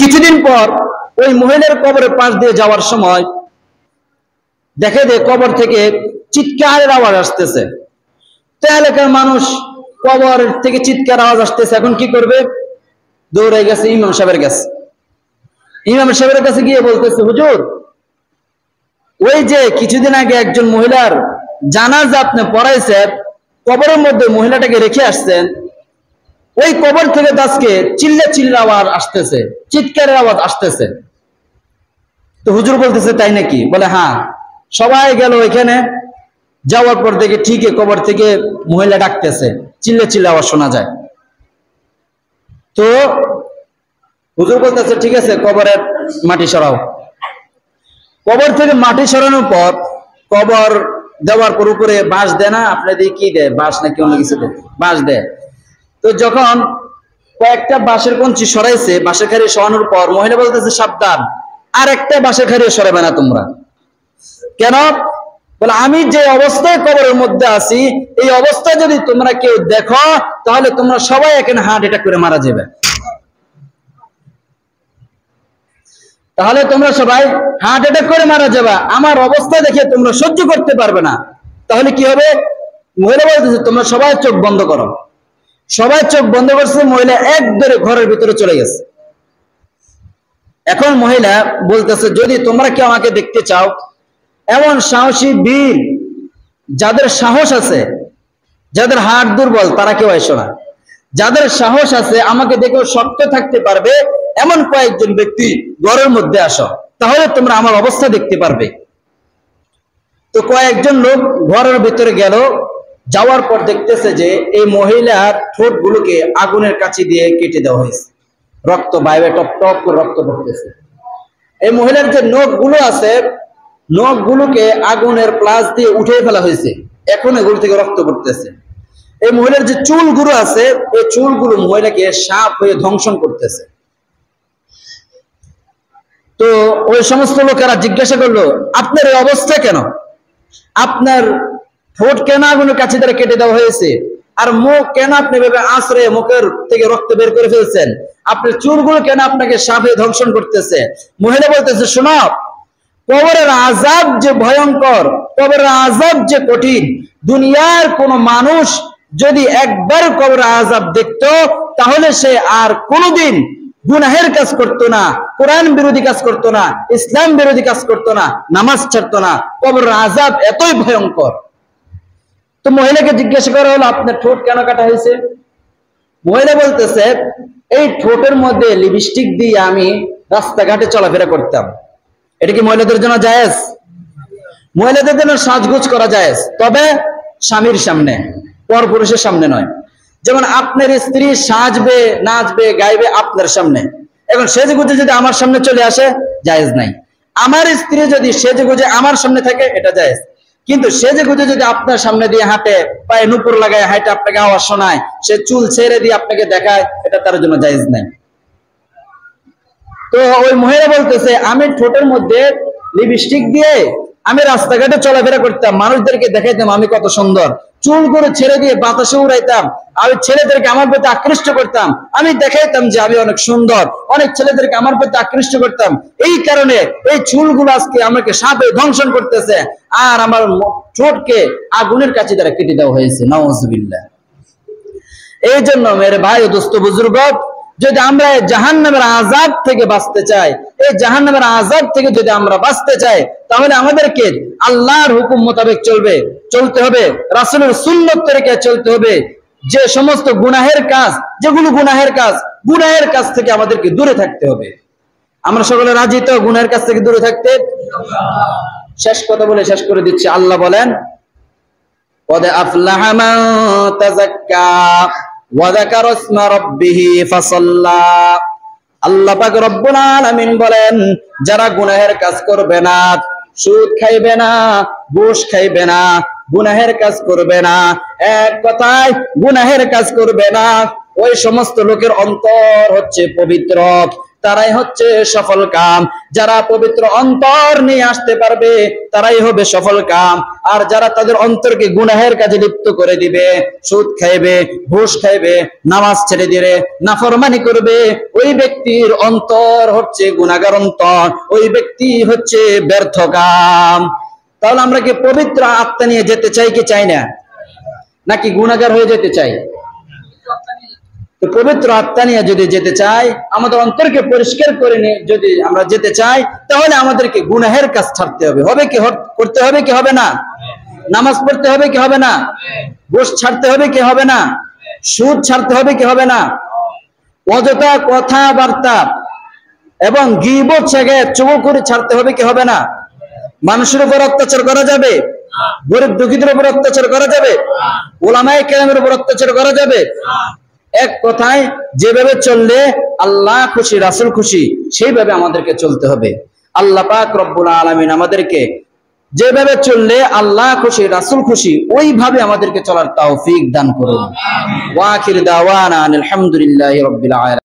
কিছুদিন পর ওই মহিলার কবরের পাশ দিয়ে যাওয়ার সময় দেখে যে কবর থেকে চিৎকারের আওয়াজ আসতেছে। তো এলাকার মানুষ কবর থেকে চিৎকার আওয়াজ আসতেছে, এখন কি করবে? দৌড়ে গেছে ইমাম সাহেবের কাছে। ইমাম সাহেবের কাছে গিয়ে বলতেছে, হুজুর, ওই যে কিছুদিন আগে একজন মহিলার জানাজা আপনি পড়াইছেন, কবরের মধ্যে মহিলাটাকে রেখে আসছেন, ওই কবর থেকে আজকে চিল্লা আওয়াজ আসতেছে, চিৎকারের আওয়াজ আসতেছে। তো হুজুর বলতেছে, তাই নাকি? বলে হ্যাঁ। সবাই গেল ওইখানে, যাওয়ার পর দেখে ঠিকই কবর থেকে মহিলা ডাকতেছে, চিল্লা আওয়াজ শোনা যায়। তো হুজুর বলতেছে, ঠিক আছে, কবরের মাটি সরাও। কবর থেকে মাটি সরানোর পর কবর দেওয়ার পর উপরে বাঁশ দেয় না, আপনাদের কি দেয়, বাঁশ নাকি অন্য কিছু দেয়? বাঁশ দেয়। তো যখন কয়েকটা বাঁশের কঞ্চি সরাইছে, বাঁশের খাড়ি সরানোর পর মহিলা বলতেছে, সাবধান, আর একটা বাঁশের খাড়ি সরাবে না তোমরা। কেন? বলে আমি যে অবস্থায় কবরের মধ্যে আছি, এই অবস্থায় যদি তোমরা কেউ দেখো, তাহলে তোমরা সবাই এখানে হার্ট অ্যাটাক করে মারা যাবে। তাহলে তোমরা সবাই হার্ট অ্যাটাক করে মারা যাবে, আমার অবস্থা দেখে তোমরা সহ্য করতে পারবে না। তাহলে কি হবে? মহিলা বলতেছে, তোমরা সবাই চোখ বন্ধ করো। সবাই চোখ বন্ধ করছে, মহিলা একবারে ঘরের ভিতরে চলে গেছে। এখন মহিলা বলতেছে, যদি তোমরা কেউ আমাকে দেখতে চাও, এমন সাহসী বীর যাদের সাহস আছে, যাদের হাড় দুর্বল, তারা কেউ এসো না। যাদের সাহস আছে, আমাকে দেখেও শক্ত থাকতে পারবে, এমন কয়েকজন ব্যক্তি ঘরের মধ্যে আসো, তাহলে তোমরা আমার অবস্থা দেখতে পারবে। তো কয়েকজন লোক ঘরের ভিতরে গেল। যাওয়ার পর দেখতেছে যে এই মহিলার ঠোঁটগুলোকে আগুনের কাছে দিয়ে কেটে দেওয়া হয়েছে, রক্ত বাইরে টপ টপ করে রক্ত পড়তেছে। এই মহিলার যে নখগুলো আছে, নখগুলোকে আগুনের প্লাস দিয়ে উঠে ফেলা হয়েছে, এখন এগুলো থেকে রক্ত পড়তেছে। এই মহিলার যে চুলগুলো আছে, এই চুলগুলো মহিলাকে সাপ হয়ে ধ্বংসন করতেছে। তো ওই সমস্ত লোকেরা জিজ্ঞাসা করলো, আপনার এই অবস্থা কেন? আপনার ঠোঁট কেন আগুনের কাছে দ্বারা কেটে দেওয়া হয়েছে? আর মুখ কেন আপনি ভেবে আশ্রে মুখের থেকে রক্ত বের করে ফেলছেন? আপনার চুলগুলো কেন আপনাকে সাপে ধ্বংসন করতেছে? মহিলা বলতেছে, শোনো, কবরের আযাব যে ভয়ঙ্কর, কবরের আযাব যে কঠিন, দুনিয়ার কোন মানুষ যদি একবার কবরের আযাব দেখতো, তাহলে সে আর কোনোদিন গুনাহের কাজ করতো না, কোরআন বিরোধী কাজ করতো না, ইসলাম বিরোধী কাজ করতো না, নামাজ ছাড়তো না। কবরের আযাব এতই ভয়ঙ্কর। তো মহিলাকে জিজ্ঞাসা করা হলো, আপনার ঠোঁট কেন কাটা হয়েছে? মহিলা বলতেছে, এই ঠোঁটের মধ্যে লিপস্টিক দিয়ে আমি রাস্তাঘাটে চলাফেরা করতাম। এটা কি মহিলাদের জন্য জায়েজ? মহিলাদের জন্য সাজগোজ করা জায়েজ, তবে স্বামীর সামনে, পরপুরুষের সামনে নয়। যেমন আপনার স্ত্রী সাজবে, নাচবে, গাইবে আপনার সামনে, এখন সেজেগুজে যদি আমার সামনে চলে আসে, জায়েজ নাই। আমার স্ত্রী যদি সেজেগুজে আমার সামনে থাকে, এটা জায়েজ। কিন্তু সেজেগুজে যদি আপনার সামনে দিয়ে হাঁটে, পায়ে নুপুর লাগায় হাঁটে, আপনাকে আওয়াজ শোনায়, সে চুল ছেড়ে দিয়ে আপনাকে দেখায়, এটা তার জন্য জায়েজ নাই। তো ওই মহিলা বলতেছে, আমি ঠোঁটের মধ্যে লিপস্টিক দিয়ে আমি রাস্তাঘাটে চলাফেরা করতাম, মানুষদেরকে দেখাইতাম আমি কত সুন্দর, চুল করে ছেড়ে দিয়ে বাতাসে উড়াইতাম, আমি ছেলেদেরকে আমার প্রতি আকৃষ্ট করতাম, আমি দেখাইতাম যে আমি অনেক সুন্দর, অনেক ছেলেদেরকে আমার প্রতি আকৃষ্ট করতাম। এই কারণে এই চুলগুলো আজকে আমাকে সাপে ধ্বংসন করতেছে, আর আমার ঠোঁটকে আগুনের কাছে দ্বারা কেটে দেওয়া হয়েছে। নাউযুবিল্লাহ। এই জন্য মেরে ভাই ও দোস্ত বুজুর্গ, যদি আমরা জাহান্নামের আযাব থেকে বাঁচতে চাই, এই জাহান্নামের আযাব থেকে যদি আমরা বাঁচতে চাই, তাহলে আমাদেরকে আল্লাহর হুকুম মোতাবেক চলতে হবে, রাসূলের সুন্নাত তরিকায় চলতে হবে। যে সমস্ত গুনাহের কাজ, যেগুলো গুনাহের কাজ থেকে আমাদেরকে দূরে থাকতে হবে। আমরা সকলে রাজি তো গুনাহের কাজ থেকে দূরে থাকতে? শেষ কথা বলে শেষ করে দিচ্ছি। আল্লাহ বলেন, قد أفلح من تزكى وذكر اسم ربه فصلى। আল্লাহ পাক রব্বুল আলামিন বলেন, যারা গুনাহের কাজ করবে না, সুদ খাইবে না, ঘুষ খাইবে না, গুনাহের কাজ করবে না, এক কথায় গুনাহের কাজ করবে না, ওই সমস্ত লোকের অন্তর হচ্ছে পবিত্র, তারাই হচ্ছে সফল কাম। যারা পবিত্র অন্তর নিয়ে আসতে পারবে তারাই হবে সফল কাম। আর যারা তাদের অন্তরকে গুনাহের কাজে লিপ্ত করে দিবে, সুদ খাইবে, ঘুষ খাইবে, নামাজ ছেড়ে দিবে, নাফরমানি করবে, ওই ব্যক্তির অন্তর হচ্ছে গুনাহগার অন্তর, ওই ব্যক্তি হচ্ছে ব্যর্থ কাম। তাহলে আমরা কি পবিত্র আত্মা নিয়ে যেতে চাই কি চাই না, নাকি গুনাহগার হয়ে যেতে চাই? তো পবিত্র আত্মা নিয়ে যদি যেতে চাই, আমাদের অন্তরকে পরিষ্কার করে নিয়ে যদি আমরা যেতে চাই, তাহলে আমাদেরকে গুনাহের কাজ ছাড়তে হবে। হবে কি করতে হবে কি হবে না? নামাজ পড়তে হবে কি হবে না? ঘুষ ছাড়তে হবে কি হবে না? সুদ ছাড়তে হবে কি হবে না? অযথা কথাবার্তা এবং গীবত ছেগে চুগলখড়ি ছাড়তে হবে কি হবে না? মানুষের উপর অত্যাচার করা যাবে? গরিব দুঃখীদের উপর অত্যাচার করা যাবে? ওলামায়ে কেরামের উপর অত্যাচার করা যাবে? এক কথায় যেভাবে চললে আল্লাহ খুশি, রাসূল খুশি, সেইভাবে আমাদেরকে চলতে হবে। আল্লাহ পাক রব্বুল আলামিন আমাদেরকে যেভাবে চললে আল্লাহ খুশি, রাসূল খুশি, ওইভাবে আমাদেরকে চলার তৌফিক দান করুন। ওয়া আখির দাওয়ানা আলহামদুলিল্লাহি রাব্বিল আলামিন।